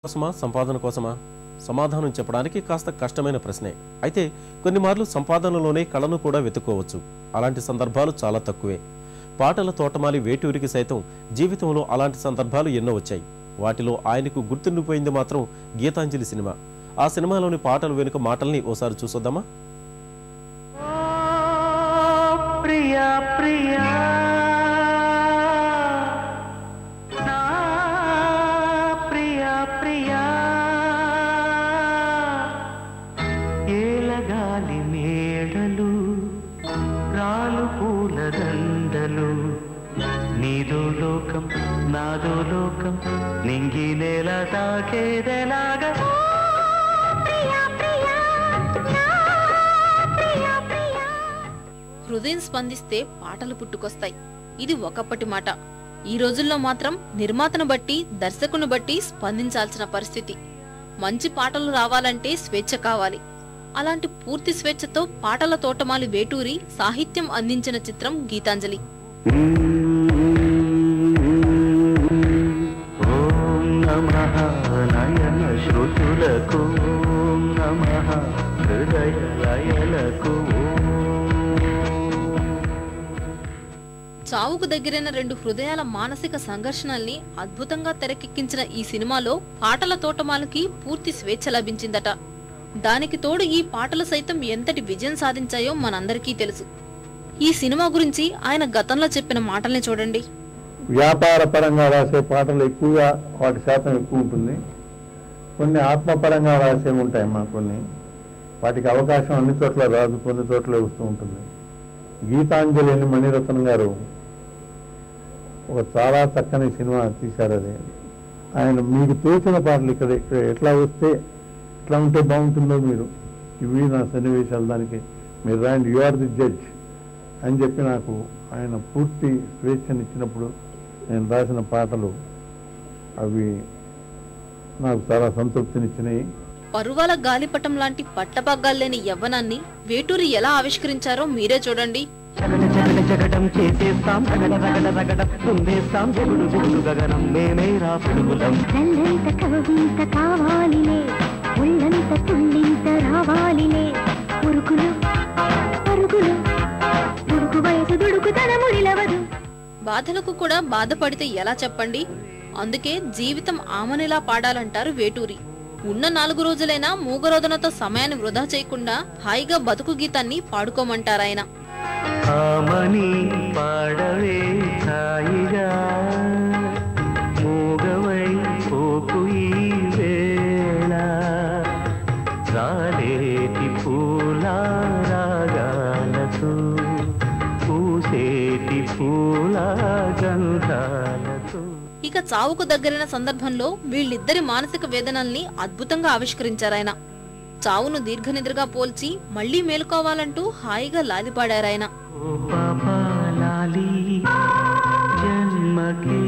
కోసమా సంపాదన కోసమా? సమాధానం చెప్పడానికి కాస్త కష్టమైన ప్రశ్నే. అయితే కొన్ని మార్లు సంపాదనలోనే కళను కూడా వెతుక్కోవచ్చు. అలాంటి సందర్భాలు చాలా తక్కువే. పాటల తోటమాలి వేటూరికి సైతం జీవితంలో అలాంటి సందర్భాలు ఎన్నో వచ్చాయి. వాటిలో ఆయనకు గుర్తుండిపోయింది మాత్రం గీతాంజలి సినిమా. ఆ సినిమాలోని పాటలు వెనుక మాటల్ని ఓసారి చూసొద్దామా? ప్రియా ప్రియా ప్రియా ప్రియా ఏలగాలి మేడలు రాలు పూల దండలు నీదో లోకం నాదో లోకం నింగి నేల తాకేదెలాగా హృదయం స్పందిస్తే పాటలు పుట్టుకొస్తాయి. ఇది ఒకప్పటి మాట. ఈ రోజుల్లో మాత్రం నిర్మాతను బట్టి దర్శకుని బట్టి స్పందించాల్సిన పరిస్థితి. మంచి పాటలు రావాలంటే స్వేచ్ఛ కావాలి. అలాంటి పూర్తి స్వేచ్ఛతో పాటల తోటమాలి వేటూరి సాహిత్యం అందించిన చిత్రం గీతాంజలి. చావుకు దగ్గరైన రెండు హృదయాల మానసిక సంఘర్షణల్ని అద్భుతంగా తెరకెక్కించిన ఈ సినిమాలో పాటల తోటమాలికి పూర్తి స్వేచ్ఛ లభించిందట. దానికి తోడు ఈ పాటలు సైతం ఎంతటి విజయం సాధించాయో మనందరికీ తెలుసు. ఈ సినిమా గురించి ఆయన గతంలో చెప్పిన మాటల్ని చూడండి. వ్యాపార పరంగా రాసే పాటలు ఎక్కువగా వాటి శాతం ఎక్కువ ఉంటుంది. కొన్ని ఆత్మపరంగా రాసే ఉంటాయమ్మా. కొన్ని వాటికి అవకాశం అన్ని చోట్ల రాదు, కొన్ని చోట్ల వస్తూ ఉంటుంది. గీతాంజలి అని మణిరత్నం గారు ఒక చాలా చక్కని సినిమా తీశారు. అది ఆయన మీకు తోచిన పాటలు ఇక్కడ ఎట్లా వస్తే ఎట్లా ఉంటే బాగుంటుందో మీరు ఇవి నా సన్నివేశాలు దానికి మీరు రాయండి, యు ఆర్ ది జడ్జ్ అని చెప్పి నాకు ఆయన పూర్తి స్వేచ్ఛనిచ్చినప్పుడు నేను రాసిన పాటలు అవి నాకు చాలా సంతృప్తినిచ్చినాయి. పరువాల గాలిపటం లాంటి పట్టపగ్గాల్లేని యవ్వనాన్ని వేటూరి ఎలా ఆవిష్కరించారో మీరే చూడండి. జగడం చేసేస్తాం రగడ రగడ రగడ తుందేస్తాం జగుడు జగుడు గగనం మేమే రా పిడుగులం నల్లంత కవింత కావాలిలే ఒళ్ళంత తుళ్ళింత రావాలిలే ఉరుకులు పరుగులు దుడుకు వయసు దుడుకు తనముడిలవదు. బాధలకు కూడా బాధపడితే ఎలా చెప్పండి? అందుకే జీవితం ఆమనిలా పాడాలంటారు వేటూరి. ఉన్న 4 రోజులైనా మూగరోదనతో సమయాన్ని వృధా చేయకుండా హాయిగా బతుకు గీతాన్ని పాడుకోమంటారాయన. ఆమని పాడవే హాయిగా మూగవై పోకు ఈ వేళ రాలేటి పూల రాగాలతో పూసేటి పూల గంధాలతో. ఇక చావుకు దగ్గరైన సందర్భంలో వీళ్ళిద్దరి మానసిక వేదనల్ని అద్భుతంగా ఆవిష్కరించారాయన. చావును దీర్ఘనిద్రగా పోల్చి మళ్లీ మేలుకోవాలంటూ హాయిగా లాలిపాడారాయన. జన్మకి